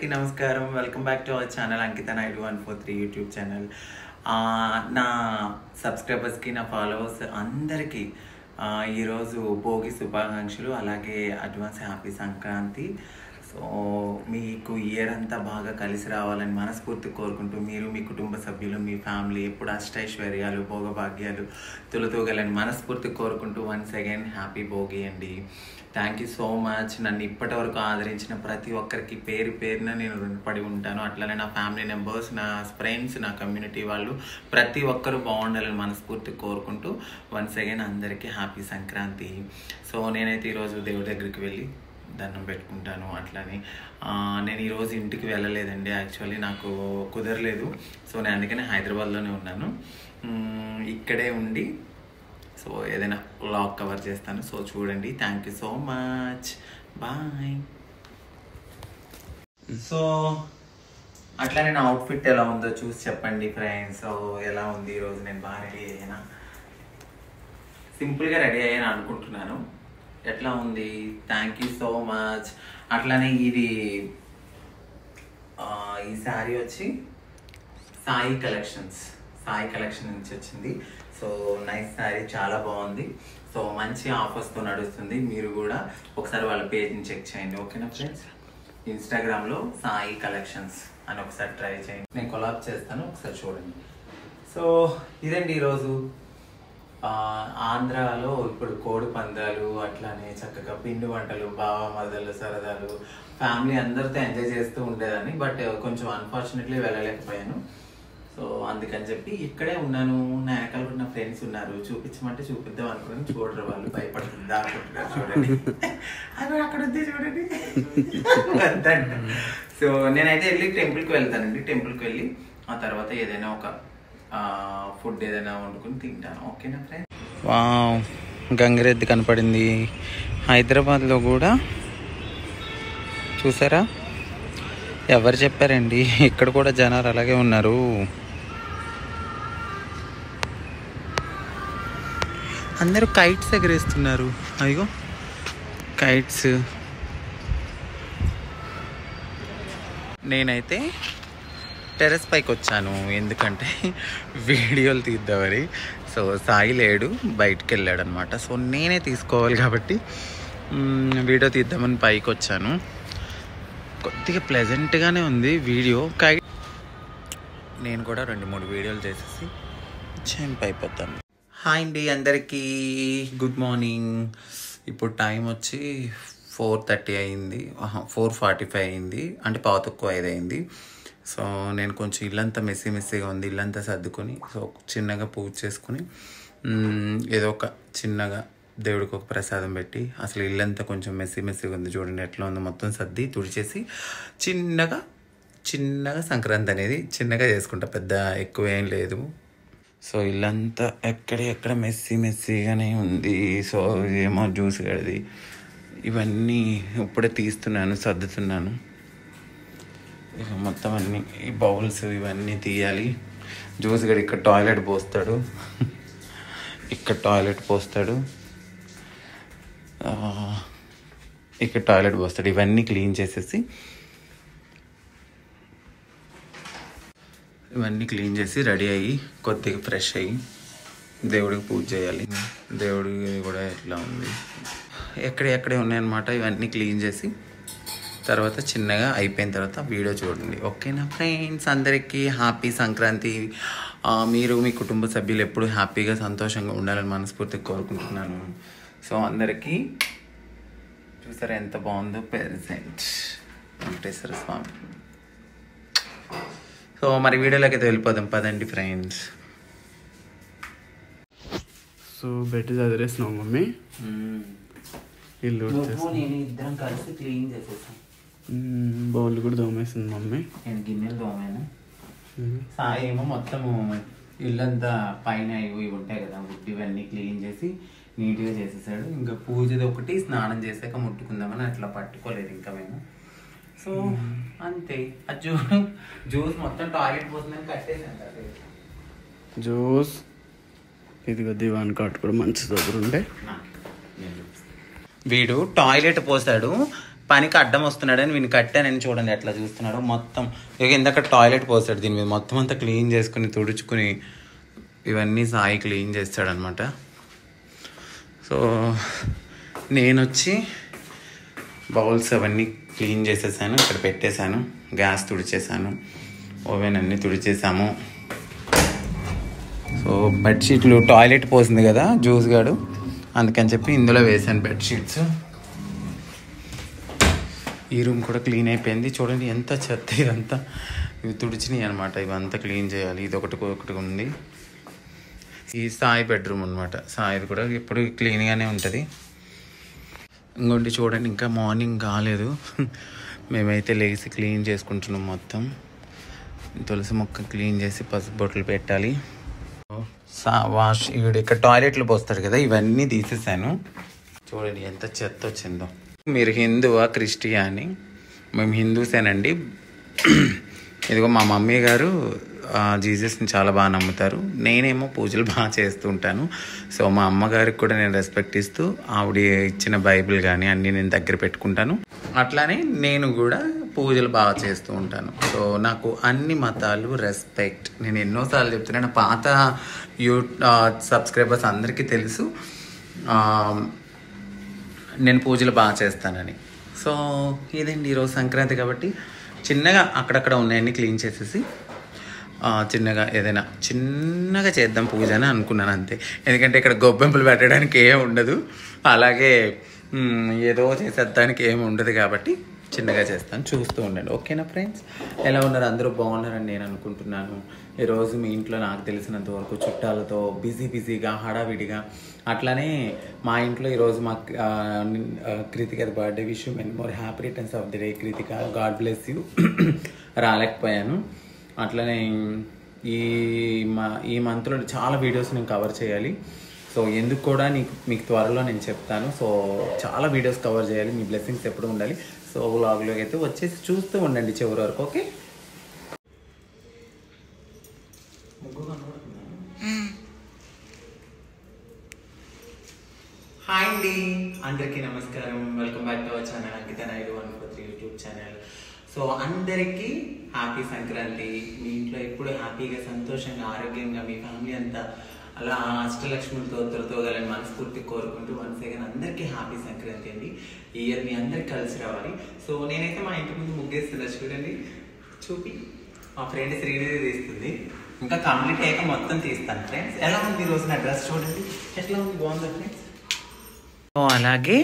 అందరికీ నమస్కారం. Welcome back to our channel Ankita Naidu 143 YouTube channel. నా సబ్స్క్రైబర్స్కి, నా ఫాలోవర్స్ అందరికీ ఈరోజు భోగి శుభాకాంక్షలు, అలాగే అడ్వాన్స్ హ్యాపీ సంక్రాంతి. సో మీకు ఇయర్ అంతా బాగా కలిసి రావాలని మనస్ఫూర్తి కోరుకుంటూ, మీరు మీ కుటుంబ సభ్యులు, మీ ఫ్యామిలీ ఎప్పుడు అష్టైశ్వర్యాలు, భోగభాగ్యాలు తులతూగాలని మనస్ఫూర్తి కోరుకుంటూ వన్స్ అగైన్ హ్యాపీ భోగి అండి. Thank you so much. నన్ను ఇప్పటి వరకు ఆదరించిన ప్రతి ఒక్కరికి పేరు పేరున నేను రుణపడి ఉంటాను. అట్లనే నా ఫ్యామిలీ మెంబర్స్, నా ఫ్రెండ్స్, నా కమ్యూనిటీ వాళ్ళు ప్రతి ఒక్కరు బాగుండాలని మనస్ఫూర్తి కోరుకుంటూ వన్స్ అగైన్ అందరికీ హ్యాపీ సంక్రాంతి. సో నేనైతే ఈరోజు దేవుడి దగ్గరికి వెళ్ళి దండం పెట్టుకుంటాను. అట్లని నేను ఈరోజు ఇంటికి వెళ్ళలేదండి, యాక్చువల్లీ నాకు కుదరలేదు. సో నేను అందుకనే హైదరాబాద్లోనే ఉన్నాను. ఇక్కడే ఉండి సో ఏదైనా వ్లాగ్ కవర్ చేస్తాను. సో చూడండి. Thank you so much. Bye. So అట్లా నేను అవుట్ఫిట్ ఎలా ఉందో చూసి చెప్పండి ఫ్రెండ్స్. సో ఎలా ఉంది ఈరోజు? నేను బాగా రెడీ అయ్యానా? సింపుల్గా రెడీ అయ్యాను అనుకుంటున్నాను. ఎట్లా ఉంది? Thank you so much. అట్లానే ఇది ఈ శారీ వచ్చి సాయి కలెక్షన్ నుంచి వచ్చింది. సో నైస్ శారీ, చాలా బాగుంది. సో మంచి ఆఫర్స్తో నడుస్తుంది. మీరు కూడా ఒకసారి వాళ్ళ పేజ్ని చెక్ చేయండి, ఓకేనా ఫ్రెండ్స్? ఇన్స్టాగ్రామ్లో సాయి కలెక్షన్స్ అని ఒకసారి ట్రై చేయండి. నేను కొలాబ్ చేస్తాను, ఒకసారి చూడండి. సో ఇదండి ఈరోజు. ఆంధ్రాలో ఇప్పుడు కోడి పందాలు, అట్లానే చక్కగా పిండి వంటలు, బావ మరదలు సరదాలు, ఫ్యామిలీ అందరితో ఎంజాయ్ చేస్తూ ఉండేదాన్ని. బట్ కొంచెం అన్ఫార్చునేట్లీ వెళ్ళలేకపోయాను. సో అందుకని చెప్పి ఇక్కడే ఉన్నాను. నా వెనకాల కూడా నా ఫ్రెండ్స్ ఉన్నారు. చూపించమంటే చూపిద్దాం అనుకున్నాను. చూడరు, వాళ్ళు భయపడుతుంది అనుకుంటున్నారు. చూడండి, అది అక్కడ ఉంది చూడండి. సో నేనైతే వెళ్ళి టెంపుల్కి వెళ్తానండి. టెంపుల్కి వెళ్ళి ఆ తర్వాత ఏదైనా ఒక ఫుడ్ ఏదైనా వండుకుని తింటాను, ఓకేనా ఫ్రెండ్స్? వావ్, గంగిరెద్దు కనపడింది. హైదరాబాద్లో కూడా చూసారా? ఎవరు చెప్పారండి? ఇక్కడ కూడా జనాలు అలాగే ఉన్నారు. అందరూ కైట్స్ ఎగరేస్తున్నారు. అయ్యో కైట్స్. నేనైతే టెర్రస్ పైకి వచ్చాను, ఎందుకంటే వీడియోలు తీద్దామని. సో సాయి లేడు, బయటికి వెళ్ళాడు అనమాట. సో నేనే తీసుకోవాలి కాబట్టి వీడియో తీద్దామని పైకి వచ్చాను. కొద్దిగా ప్లెజెంట్గానే ఉంది వీడియో. నేను కూడా 2-3 వీడియోలు చేసేసి చెంప్ అయిపోతాను. హాయ్ అండి అందరికీ, గుడ్ మార్నింగ్. ఇప్పుడు టైం వచ్చి 4:30 అయింది, 4:45 అయింది, అంటే 4:45 అయింది. సో నేను కొంచెం ఇల్లంతా మెస్సీగా ఉంది. ఇల్లంతా సర్దుకొని సో చిన్నగా పూజ చేసుకుని ఏదో ఒక చిన్నగా దేవుడికి ఒక ప్రసాదం పెట్టి, అసలు ఇల్లంతా కొంచెం మెస్సీగా ఉంది. చూడండి ఎట్లా ఉందో. మొత్తం సర్ది తుడిచేసి చిన్నగా సంక్రాంతి అనేది చిన్నగా చేసుకుంటా, పెద్ద ఎక్కువ ఏం లేదు. సో ఇల్లంతా ఎక్కడ మెస్సీగానే ఉంది. సో ఏమో జ్యూస్ గడిది ఇవన్నీ ఇప్పుడే తీస్తున్నాను, సర్దుతున్నాను. మొత్తం అన్నీ ఈ బౌల్స్ ఇవన్నీ తీయాలి. జ్యూస్ గడి ఇక్కడ టాయిలెట్ పోస్తాడు, ఇక్కడ టాయిలెట్ పోస్తాడు. ఇవన్నీ క్లీన్ చేసేసి రెడీ అయ్యి కొద్దిగా ఫ్రెష్ అయ్యి దేవుడికి పూజ చేయాలి. దేవుడికి కూడా ఎట్లా ఉంది, ఎక్కడే ఉన్నాయన్నమాట. ఇవన్నీ క్లీన్ చేసి తర్వాత చిన్నగా అయిపోయిన తర్వాత వీడియో చూడండి, ఓకేనా ఫ్రెండ్స్? అందరికీ హ్యాపీ సంక్రాంతి. మీరు మీ కుటుంబ సభ్యులు ఎప్పుడు హ్యాపీగా సంతోషంగా ఉండాలని మనస్ఫూర్తిగా కోరుకుంటున్నాను. సో అందరికీ చూసారా ఎంత బాగుందో ప్రెజెంట్ వెంకటేశ్వర స్వామి. సో మరి వీడియోలోకి అయితే వెళ్ళిపోదాం పదండి ఫ్రెండ్స్. సో బెడ్ చదివేస్తున్నాం మమ్మీ. ఇల్లు ఇద్దరం కలిసి క్లీన్ చేసేసాం. బౌల్ కూడా దోమేస్తుంది మమ్మీ. నేను గిన్నెలు దోమాను. సాయి ఏమో మొత్తము ఇల్లంతా పైన ఇవి ఉంటాయి కదా, ఇవన్నీ క్లీన్ చేసి నీట్గా చేసేసాడు. ఇంకా పూజది ఒకటి, స్నానం చేసాక ముట్టుకుందామని అట్లా పట్టుకోలేదు ఇంకా మేము. సో అంతే. అది జ్యూస్ మొత్తం టాయిలెట్ పోతుందని కట్టేసాను. జ్యూస్ ఇదిగో దివాన్ కాట్ కూడా మంచి దగ్గర ఉండే. వీడు టాయిలెట్ పోసాడు, పనికి అడ్డం వస్తున్నాడని వీని కట్టానని చూడండి ఎట్లా చూస్తున్నాడు మొత్తం. ఇక ఇందాక టాయిలెట్ పోస్తాడు దీని మీద, మొత్తం అంతా క్లీన్ చేసుకుని తుడుచుకుని ఇవన్నీ సాయి క్లీన్ చేస్తాడనమాట. సో నేను వచ్చి బౌల్స్ అవన్నీ క్లీన్ చేసేసాను, ఇక్కడ పెట్టేశాను, గ్యాస్ తుడిచేసాను, ఓవెన్ అన్నీ తుడిచేసాము. సో బెడ్షీట్లు టాయిలెట్ పోసింది కదా జ్యూస్ గాడు, అందుకని చెప్పి ఇందులో వేసాను బెడ్షీట్స్. ఈ రూమ్ కూడా క్లీన్ అయిపోయింది. చూడండి ఎంత చెత్త ఇదంతా, ఇవి తుడిచినాయి అనమాట, ఇవంతా క్లీన్ చేయాలి. ఇది ఒకటి ఉంది. ఈ సాయి బెడ్రూమ్ అనమాట, సాయిది కూడా ఎప్పుడు క్లీన్గానే ఉంటుంది. ఇంకోటి చూడండి ఇంకా మార్నింగ్ కాలేదు, మేమైతే లేచి క్లీన్ చేసుకుంటున్నాం. మొత్తం తులసి మొక్క క్లీన్ చేసి పసుపు బొట్లు పెట్టాలి. వాష్ ఇక్కడ టాయిలెట్లు పోస్తాడు కదా, ఇవన్నీ తీసేసాను. చూడండి ఎంత చెత్త వచ్చిందో. మీరు హిందువా క్రిస్టియన్? మేము హిందూసేనండి. ఇదిగో మా మమ్మీ గారు జీసస్ని చాలా బాగా నమ్ముతారు, నేనేమో పూజలు బాగా చేస్తూ ఉంటాను. సో మా అమ్మగారికి కూడా నేను రెస్పెక్ట్ ఇస్తూ ఆవిడ ఇచ్చిన బైబిల్ కానీ అన్నీ నేను దగ్గర పెట్టుకుంటాను. అట్లానే నేను కూడా పూజలు బాగా చేస్తూ ఉంటాను. సో నాకు అన్ని మతాలు రెస్పెక్ట్. నేను ఎన్నోసార్లు చెప్తున్నాను, పాత సబ్స్క్రైబర్స్ అందరికీ తెలుసు నేను పూజలు బాగా చేస్తానని. సో ఇదండి ఈరోజు సంక్రాంతి కాబట్టి చిన్నగా అక్కడక్కడ ఉన్నాయన్నీ క్లీన్ చేసేసి చిన్నగా ఏదైనా చిన్నగా చేద్దాం పూజ అని అనుకున్నాను అంతే. ఎందుకంటే ఇక్కడ గొబ్బెంపులు పెట్టడానికి ఏం ఉండదు, అలాగే ఏదో చేసేద్దానికి ఏమి ఉండదు కాబట్టి చిన్నగా చేస్తాను, చూస్తూ ఉండండి. ఓకేనా ఫ్రెండ్స్? ఎలా ఉన్నారు? అందరూ బాగున్నారని నేను అనుకుంటున్నాను. ఈరోజు మీ ఇంట్లో నాకు తెలిసినంత వరకు చుట్టాలతో బిజీగా హడావిడిగా, అట్లానే మా ఇంట్లో ఈరోజు మా Krithika birthday. Wish you many more happy returns of the day Krithika, God bless you. రాలేకపోయాను. అట్లనే ఈ మంత్లో చాలా వీడియోస్ నేను కవర్ చేయాలి. సో ఎందుకు కూడా మీకు త్వరలో నేను చెప్తాను. సో చాలా వీడియోస్ కవర్ చేయాలి, మీ బ్లెస్సింగ్స్ ఎప్పుడు ఉండాలి. సో వ్లాగ్లోకి అయితే వచ్చేసి చూస్తూ ఉండండి చివరి వరకు. ఓకే, హాయ్ అండి, అందరికీ నమస్కారం. Welcome back to our channel Ankita Naidu 143 YouTube channel. So అందరికీ హ్యాపీ సంక్రాంతి. మీ ఇంట్లో ఎప్పుడు హ్యాపీగా సంతోషంగా ఆరోగ్యంగా మీ ఫ్యామిలీ అంతా అలా అష్టలక్ష్ములతో తొలతోగాలని మనస్ఫూర్తి కోరుకుంటూ వన్స్ అగైన్ అందరికీ హ్యాపీ సంక్రాంతి అండి. ఈ ఇయర్ మీ అందరికి కలిసి రావాలి. సో నేనైతే మా ఇంటి ముందు ముగ్గేస్తున్నా, చూడండి చూపి. మా ఫ్రెండ్ శ్రీనిధి తీస్తుంది, ఇంకా కంప్లీట్ అయ్యాక మొత్తం తీస్తాను ఫ్రెండ్స్. ఎలా ఉంది ఈరోజు నా డ్రెస్ చూడండి ఎట్లా ఉంది, బాగుందా ఫ్రెండ్స్? సో అలాగే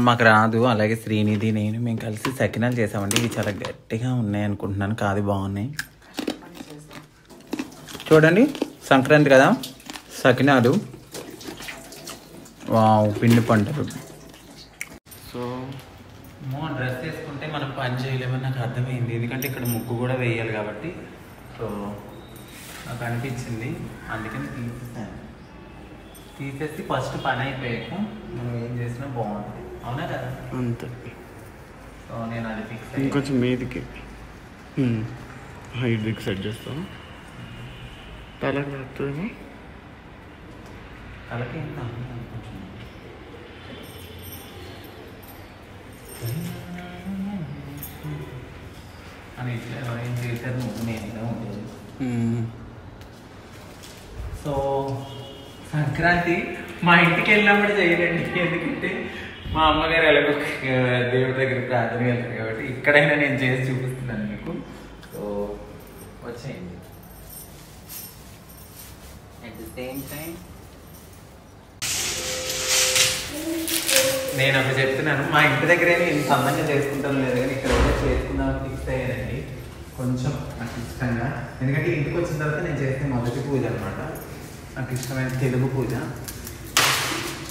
మాకు రాదు, అలాగే శ్రీనిధి మేము కలిసి సకినాలు చేసామండి. ఇవి చాలా గట్టిగా ఉన్నాయి అనుకుంటున్నాను, కాదు బాగున్నాయి. చూడండి సంక్రాంతి కదా, సకినాలు పిండి పంటలు. సో డ్రెస్ వేసుకుంటే మనం పని చేయలేమని నాకు అర్థమైంది, ఎందుకంటే ఇక్కడ ముగ్గు కూడా వేయాలి కాబట్టి. సో నాకు అనిపించింది, అందుకని తీసేసి ఫస్ట్ పని అయిపోయాక మనం ఏం చేసినా బాగుంటుంది, అవునా కదా? అంతే. సో నేను అది ఫిక్స్ ఇంకొంచెం మీదికి హైట్కి సెట్ చేస్తాను. తలకి వస్తుందేమో, తలకి ఎంత అనుకుంటున్నాను. అని ఇట్లా ఎవరైనా చేశారు ముగ్గు నేనే ఉంటుంది. సో సంక్రాంతి మా ఇంటికి వెళ్ళినప్పుడు చేయరండి, ఎందుకంటే మా అమ్మగారు ఎలాగో దేవుడి దగ్గర ప్రార్థన వెళ్తారు కాబట్టి ఇక్కడైనా నేను చేసి చూపిస్తున్నాను మీకు. సో వచ్చేయండి. అట్ ది సేమ్ టైం నేను అప్పుడు చెప్తున్నాను, మా ఇంటి దగ్గరే నేను సంబంధం చేసుకుంటాను లేదు కానీ ఇక్కడ కూడా చేసుకుందామని ఫిక్స్ అయ్యానండి. కొంచెం నాకు ఇష్టంగా, ఎందుకంటే ఇంటికి వచ్చిన తర్వాత నేను చేస్తే మొదటి పూజ అనమాట, నాకు ఇష్టమైన తెలుగు పూజ.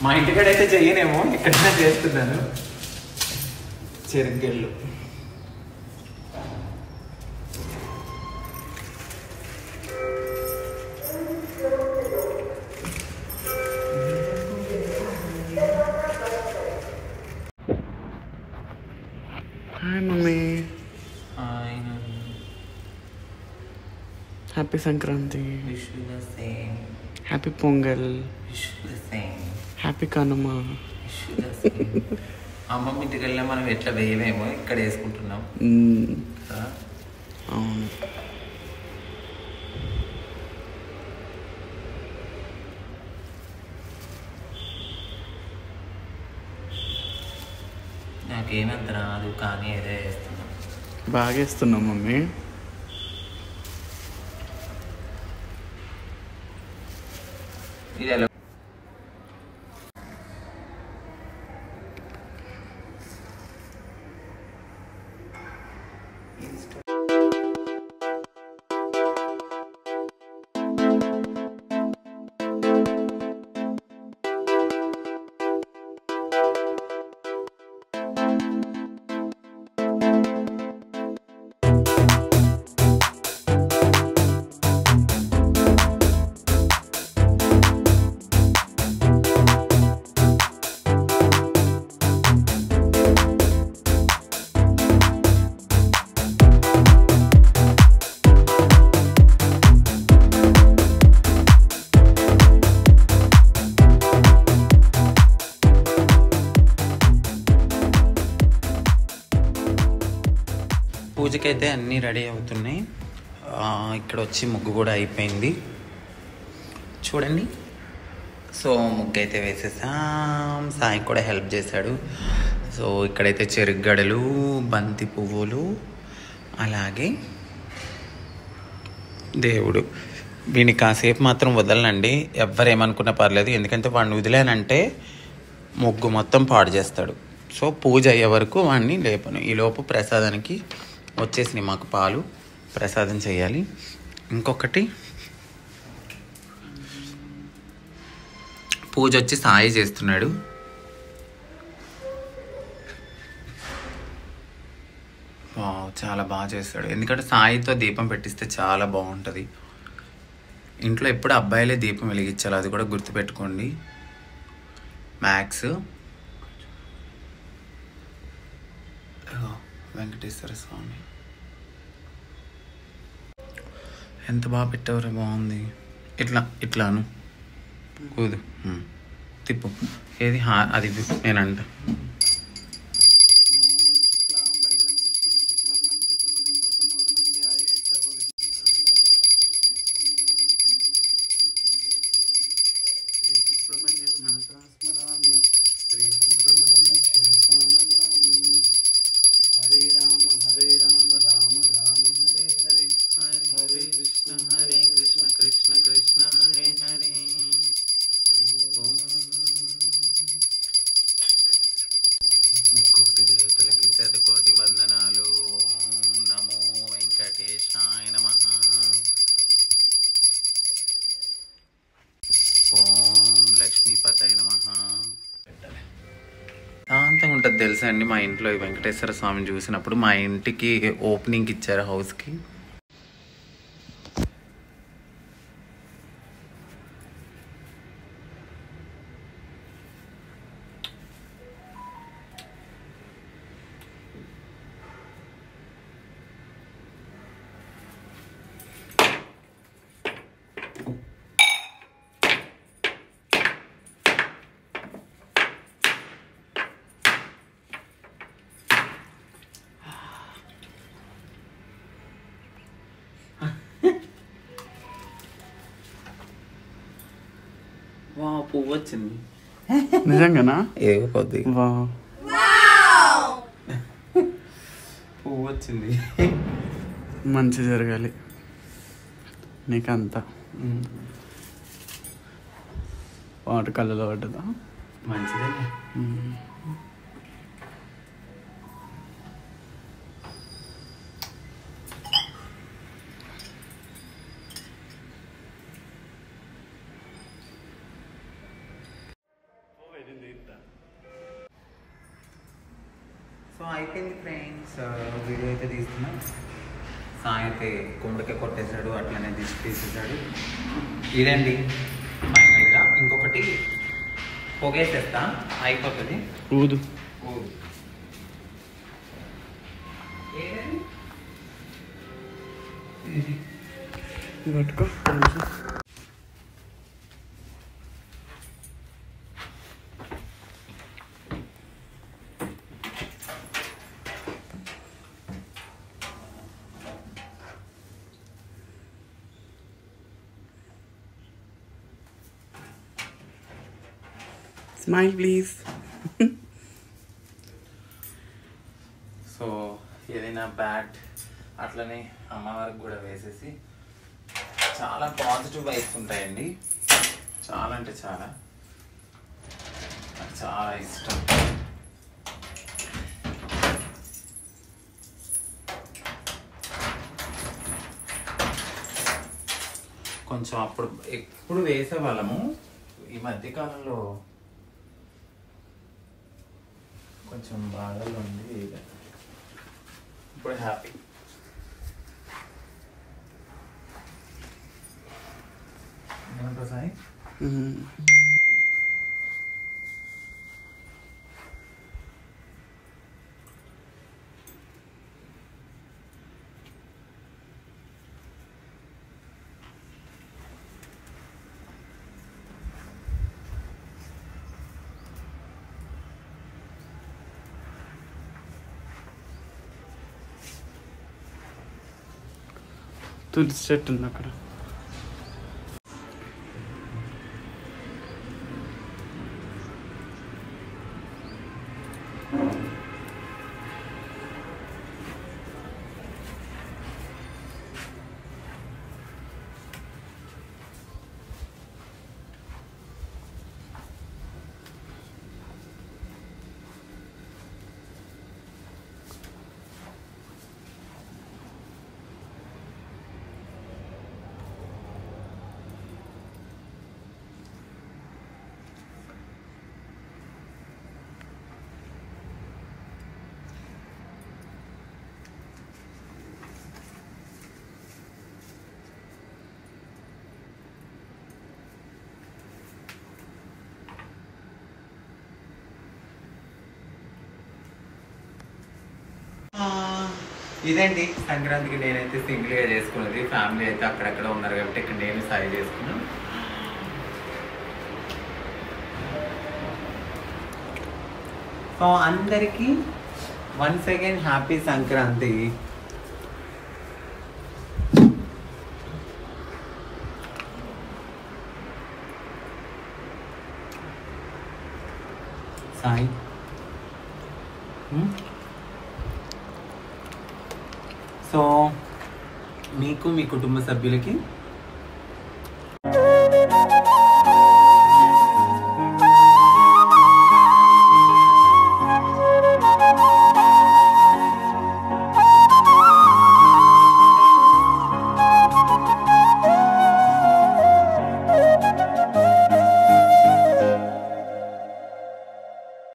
మా ఇంటికాడైతే చెయ్యనేమో, ఇక్కడైనా చేస్తున్నాను. చెరుగ్గెళ్ళు hi mummy, happy Sankranti, happy Pongal, happy Kanuma. అమ్మమ్మ ఇంటికి వెళ్ళినా మనం ఎట్లా వేయమేమో ఇక్కడ వేసుకుంటున్నాం. అవును. నాకేమంత రాదు కానీ ఏదో వేస్తున్నా. బాగా వేస్తున్నాం మమ్మీ. ఇది ఎలా పూజకైతే అన్నీ రెడీ అవుతున్నాయి. ఇక్కడ వచ్చి ముగ్గు కూడా అయిపోయింది చూడండి. సో ముగ్గు అయితే వేసేసాం. సాయి కూడా హెల్ప్ చేశాడు. సో ఇక్కడైతే చెరుగడలు, బంతి పువ్వులు, అలాగే దేవుడు. వీడిని కాసేపు మాత్రం వదలనండి, ఎవ్వరేమనుకున్నా పర్లేదు. ఎందుకంటే వాడిని వదిలేనంటే ముగ్గు మొత్తం పాడు చేస్తాడు. సో పూజ అయ్యే వరకు వాడిని లేపను. ఈలోపు ప్రసాదానికి వచ్చేసినాయి మాకు పాలు. ప్రసాదం చేయాలి. ఇంకొకటి పూజ వచ్చి సాయి చేస్తున్నాడు. చాలా బాగా చేస్తాడు. ఎందుకంటే సాయితో దీపం పెట్టిస్తే చాలా బాగుంటుంది. ఇంట్లో ఎప్పుడు అబ్బాయిలే దీపం వెలిగించాలి, అది కూడా గుర్తుపెట్టుకోండి. మ్యాక్స్ వెంకటేశ్వర స్వామి ఎంత బాగా పెట్టారు, బాగుంది. ఇట్లాను కూదు తిప్పు. ఏది అది నేనంట. ముక్కోటి దేవతలకి శతకోటి వందనాలు. నమో వెంకటేశాయ నమః. ఓం లక్ష్మీపతయ నమః. శాంతంగా ఉంటుంది తెలుసా అండి. మా ఇంట్లో ఈ వెంకటేశ్వర స్వామిని చూసినప్పుడు మా ఇంటికి ఓపెనింగ్ ఇచ్చారు హౌస్కి. పువ్వు వచ్చింది నిజంగానా? ఏవో కొద్ది పువ్వు వచ్చింది. మంచి జరగాలి నీకంతా. వాటి కళ్ళలో పడ్డదా? మంచిదే. సో అయిపోయింది ఫ్రెండ్స్, వీడియో అయితే తీస్తున్నాం. సాయి అయితే కుండకే కొట్టేశాడు, అట్లనే తీసేసాడు. ఇదండి ఫైనల్గా. ఇంకొకటి పొగేసేస్తా, అయిపోతుంది. ఊదు పట్టుకో. Smile please. సో ఏదైనా బ్యాట్ అట్లనే అమ్మవారికి కూడా వేసేసి చాలా పాజిటివ్ వైబ్స్ ఉంటాయండి. చాలా అంటే చాలా, నాకు చాలా ఇష్టం. కొంచెం అప్పుడు ఎప్పుడు వేసేవాళ్ళము, ఈ మధ్యకాలంలో కొంచెం బాధలు ఉంది. ఇప్పుడు హ్యాపీ. ఏమంటారు సాయి? తులసి చెట్టు ఉంది అక్కడ. ఇదండి సంక్రాంతికి నేనైతే సింగిల్గా చేసుకున్నది. ఫ్యామిలీ అయితే అక్కడక్కడ ఉన్నారు కాబట్టి ఇక్కడ నేను సాయి చేసుకున్నాను. సో అందరికీ once again happy Sankranti. Sai so మీకు మీ కుటుంబ సభ్యులకి